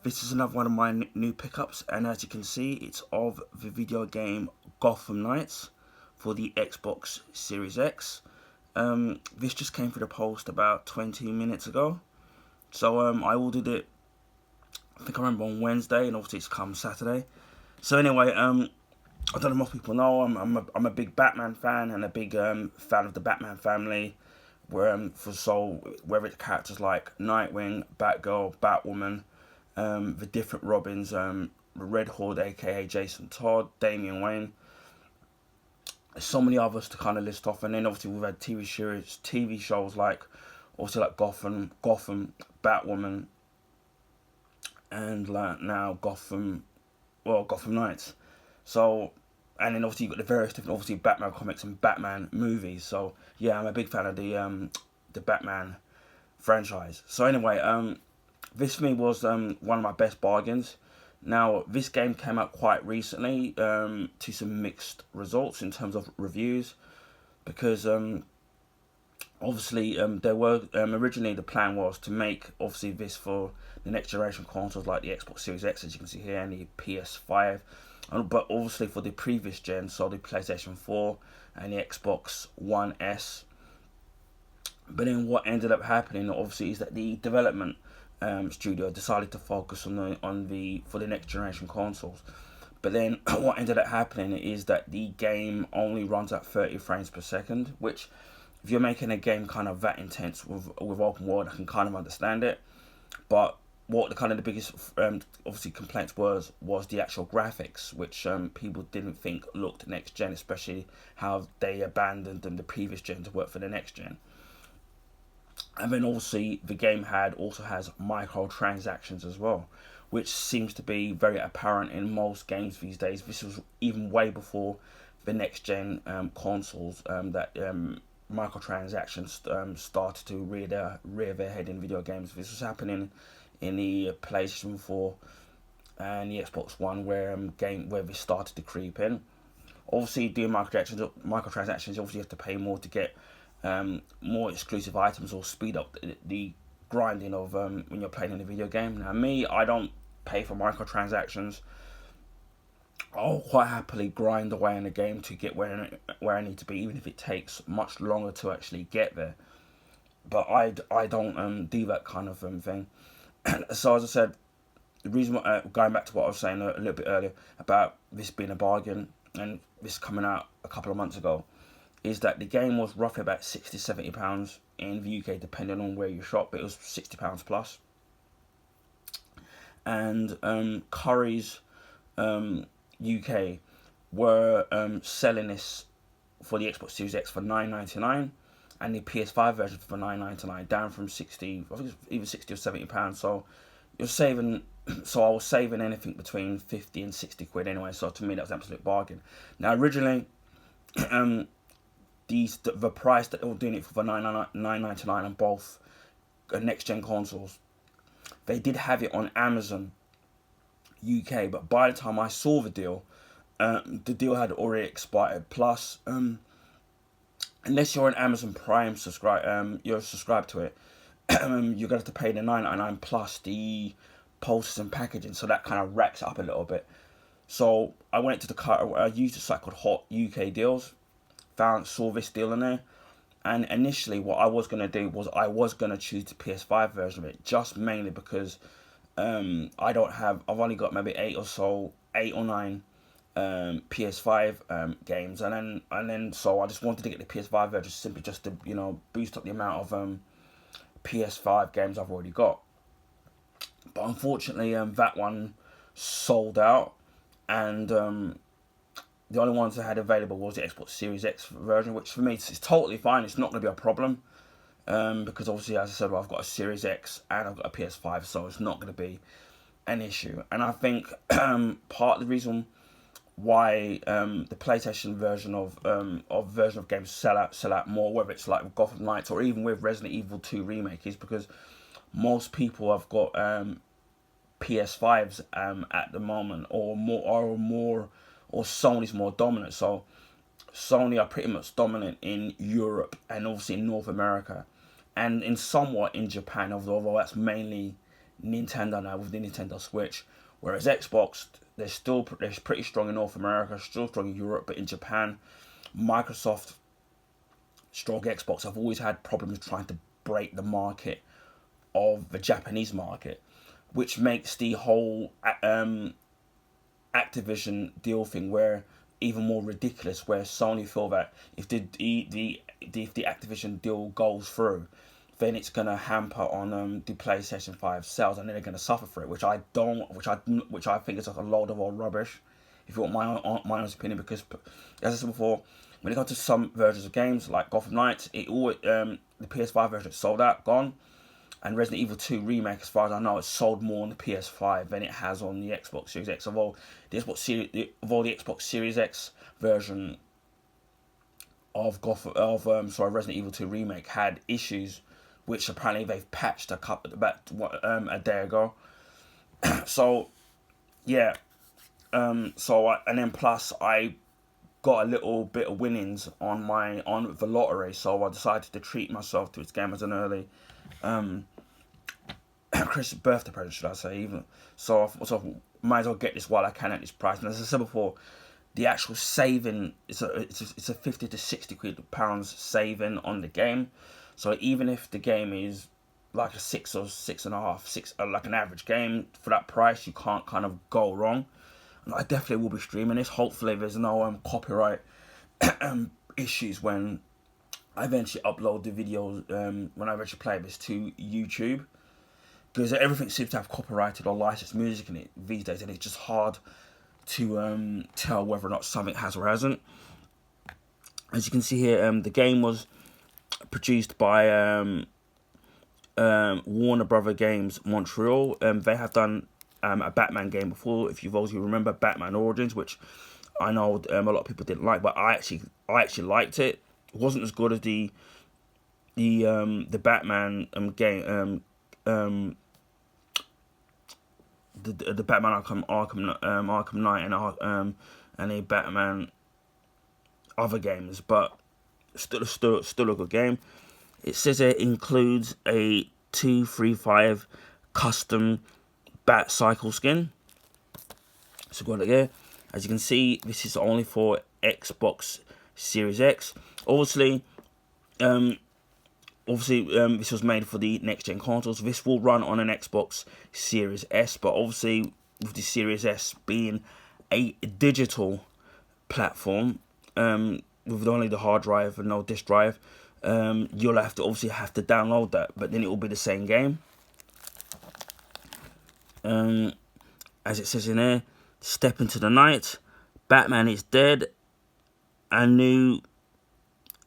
This is another one of my new pickups, and as you can see, it's of the video game Gotham Knights for the Xbox Series X. This just came through the post about 20 minutes ago. So I ordered it, I think I remember on Wednesday, and obviously it's come Saturday. So anyway, I don't know if most people know, I'm a big Batman fan and a big fan of the Batman family. Whether it's characters like Nightwing, Batgirl, Batwoman, the different Robins, Red Hood, aka Jason Todd, Damian Wayne. So many others to kind of list off, and then obviously we've had TV shows like obviously like Gotham, Batwoman, and like now Gotham Knights. So, and then obviously you've got the various different obviously Batman comics and Batman movies. So yeah, I'm a big fan of the Batman franchise. So anyway, this for me was one of my best bargains. Now, this game came out quite recently to some mixed results in terms of reviews, because obviously there were originally the plan was to make obviously this for the next generation consoles like the Xbox Series X, as you can see here, and the PS5, but obviously for the previous gen, so the PlayStation 4 and the Xbox One S. But then what ended up happening obviously is that the development studio decided to focus for the next generation consoles. But then what ended up happening is that the game only runs at 30 frames per second, which if you're making a game kind of that intense with open world, I can kind of understand it. But what the biggest obviously complaints was the actual graphics, which people didn't think looked next gen, especially how they abandoned the previous gen to work for the next gen. And then obviously the game also has microtransactions as well, which seems to be very apparent in most games these days. This was even way before the next gen consoles that microtransactions started to rear their head in video games. This was happening in the PlayStation 4 and the Xbox One, where this started to creep in. Obviously, doing microtransactions, obviously you have to pay more to get more exclusive items or speed up the grinding of when you're playing in a video game. Now, me, I don't pay for microtransactions. I'll quite happily grind away in a game to get where I need to be, even if it takes much longer to actually get there. But I don't do that kind of thing. So as I said, the reason going back to what I was saying a little bit earlier about this being a bargain and this coming out a couple of months ago, is that the game was roughly about £60-70 in the UK, depending on where you shop, but it was £60 plus. And Curry's UK were selling this for the Xbox Series X for £9.99, and the PS5 version for £9.99, down from 60, I think it's either £60 or £70. So you're saving. So I was saving anything between 50 and 60 quid anyway. So to me, that was an absolute bargain. Now originally, the price that they were doing it for £9.99 on both next gen consoles, they did have it on Amazon UK, but by the time I saw the deal had already expired. Plus, unless you're an Amazon Prime you're subscribed to it, you're gonna have to pay the £9.99 plus the postage and packaging, so that kind of racks up a little bit. So I went to I used a site called Hot UK Deals, saw this deal in there, and initially what I was gonna do was I was gonna choose the PS5 version of it, just mainly because I've only got maybe 8 or 9 PS5 games, and then so I just wanted to get the PS5 version simply just to boost up the amount of PS5 games I've already got. But unfortunately, that one sold out, and the only ones I had available was the Xbox Series X version, which for me is totally fine. It's not going to be a problem, because obviously, as I said, I've got a Series X and I've got a PS5, so it's not going to be an issue. And I think part of the reason why the PlayStation version of games sell out more, whether it's like with Gotham Knights or even with Resident Evil 2 Remake, is because most people have got PS5s at the moment, or Sony's more dominant. So Sony are pretty much dominant in Europe and obviously in North America, and in somewhat in Japan, although that's mainly Nintendo now with the Nintendo Switch. Whereas Xbox, they're pretty strong in North America, still strong in Europe, but in Japan, Microsoft, strong Xbox have always had problems trying to break the market of the Japanese market, which makes the whole Activision deal thing where even more ridiculous. Where Sony feel that if the Activision deal goes through, then it's gonna hamper on the PlayStation 5 sales, and then they're gonna suffer for it, which I think is like a load of old rubbish. If you want my honest opinion, because as I said before, when it comes to some versions of games like Gotham Knights, the PS5 version is sold out, gone. And Resident Evil 2 Remake, as far as I know, it's sold more on the PS5 than it has on the Xbox Series X. Although the Xbox Series X version of Resident Evil 2 Remake had issues, which apparently they've patched a day ago. So yeah, and then plus I got a little bit of winnings on the lottery, so I decided to treat myself to its game as an early Christmas birthday present, should I say, even. So might as well get this while I can at this price. And as I said before, the actual saving, it's a 50 to 60 pounds saving on the game. So even if the game is like a 6 or 6.5, like an average game, for that price, you can't kind of go wrong. And I definitely will be streaming this. Hopefully there's no copyright issues when I eventually upload the videos, when I eventually play this to YouTube. Because everything seems to have copyrighted or licensed music in it these days, and it's just hard to tell whether or not something has or hasn't. As you can see here, the game was produced by Warner Brother Games Montreal. They have done a Batman game before, if you remember Batman Origins, which I know a lot of people didn't like, but I actually liked it. It wasn't as good as the Batman game, the Batman Arkham Knight and a Batman other games, but still a good game. It says it includes a 235 custom Bat Cycle skin. So go here. As you can see, this is only for Xbox Series X. Obviously, this was made for the next gen consoles. This will run on an Xbox Series S, but obviously with the Series S being a digital platform, with only the hard drive and no disk drive, you'll have to download that, but then it will be the same game. As it says in there, step into the night, Batman is dead, a new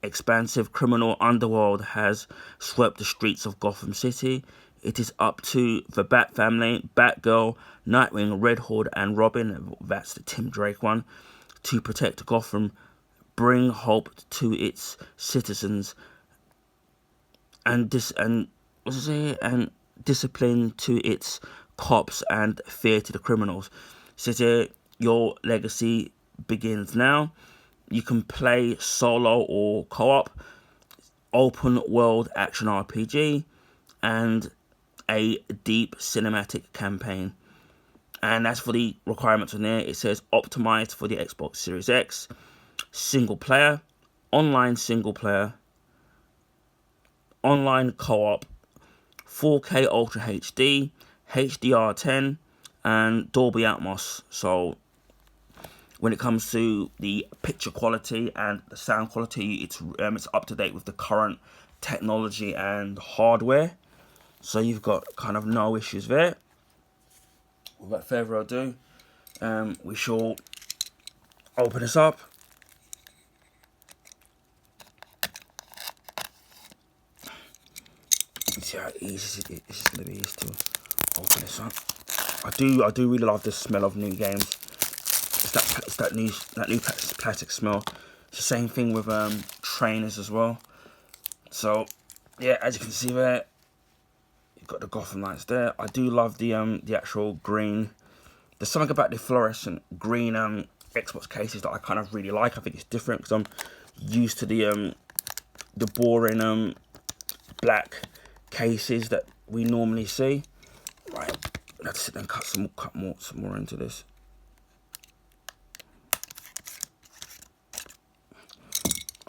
expansive criminal underworld has swept the streets of Gotham City. It is up to the Bat family, Batgirl, Nightwing, Red Hood, and Robin, that's the Tim Drake one, to protect Gotham, bring hope to its citizens, and discipline to its cops, and fear to the criminals. It says here, your legacy begins now. You can play solo or co-op, open world action RPG, and a deep cinematic campaign. And as for the requirements on there, it says optimized for the Xbox Series X, single player, online co-op, 4K Ultra HD, HDR10, and Dolby Atmos. So when it comes to the picture quality and the sound quality, it's up to date with the current technology and hardware. So you've got kind of no issues there. Without further ado, we shall open this up. Let's see how easy it's going to be to open this up. I do really love the smell of new games. It's that new plastic smell. It's the same thing with trainers as well. So yeah, as you can see there, you've got the Gotham Knights there. I do love the actual green. There's something about the fluorescent green Xbox cases that I kind of really like. I think it's different because I'm used to the boring black cases that we normally see. Right, Let's sit and cut some more into this.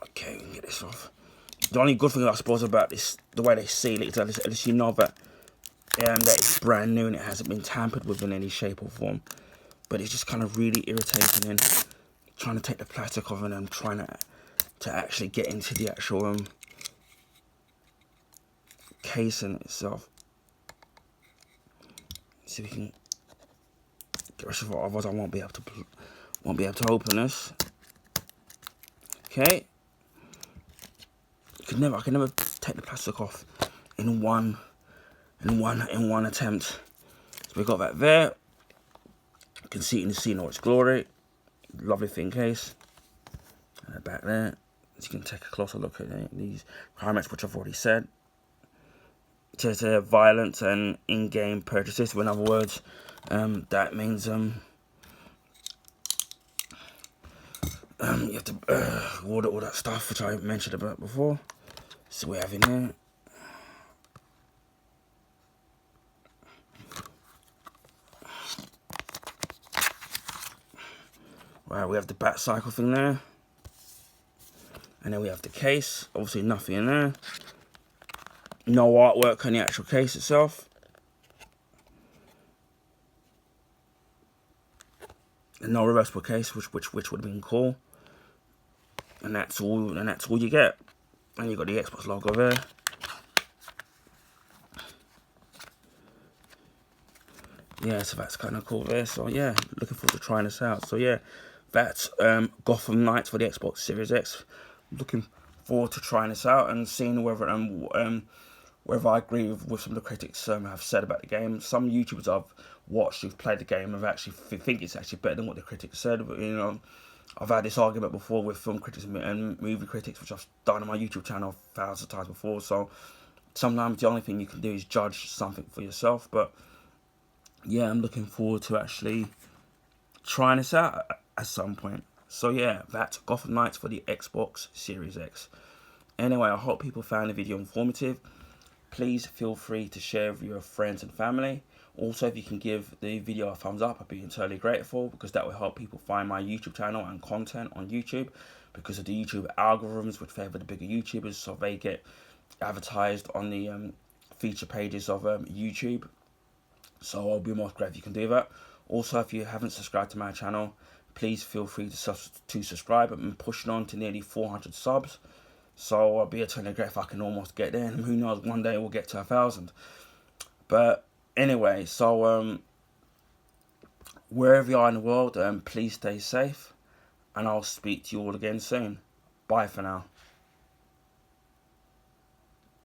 Okay, we can get this off. The only good thing I suppose about this, the way they seal it, is at least you know that that it's brand new and it hasn't been tampered with in any shape or form. But it's just kind of really irritating in trying to take the plastic off and trying to actually get into the actual casing itself. See if we can get rid of it, otherwise I won't be able to open this. Okay. I can never take the plastic off in one attempt. So we got that there. You can see it in the scene all its glory. Lovely thin case. And back there. So you can take a closer look at these requirements, which I've already said. It says violent and in-game purchases. So in other words, that means you have to order all that stuff which I mentioned about before. So we have in here. Right, we have the bat cycle thing there. And then we have the case. Obviously nothing in there. No artwork on the actual case itself. And no reversible case, which would have been cool. And that's all you get. And you got the Xbox logo there. Yeah, so that's kind of cool there. So yeah, looking forward to trying this out. So yeah, that's Gotham Knights for the Xbox Series X. Looking forward to trying this out and seeing whether whether I agree with some of the critics have said about the game. Some YouTubers I've watched who've played the game have actually think it's actually better than what the critics said. But you know, I've had this argument before with film critics and movie critics, which I've done on my YouTube channel thousands of times before. So sometimes the only thing you can do is judge something for yourself. But yeah, I'm looking forward to actually trying this out at some point. So yeah, that's Gotham Knights for the Xbox Series X. Anyway, I hope people found the video informative. Please feel free to share with your friends and family. Also, if you can give the video a thumbs up, I'd be entirely grateful, because that will help people find my YouTube channel and content on YouTube, because of the YouTube algorithms which favour the bigger YouTubers, so they get advertised on the feature pages of YouTube. So I'll be most grateful if you can do that. Also, if you haven't subscribed to my channel, please feel free to subscribe. I'm pushing on to nearly 400 subs. So I'll be eternally grateful if I can almost get there. And who knows, one day we'll get to 1,000. But anyway, so wherever you are in the world, please stay safe. And I'll speak to you all again soon. Bye for now.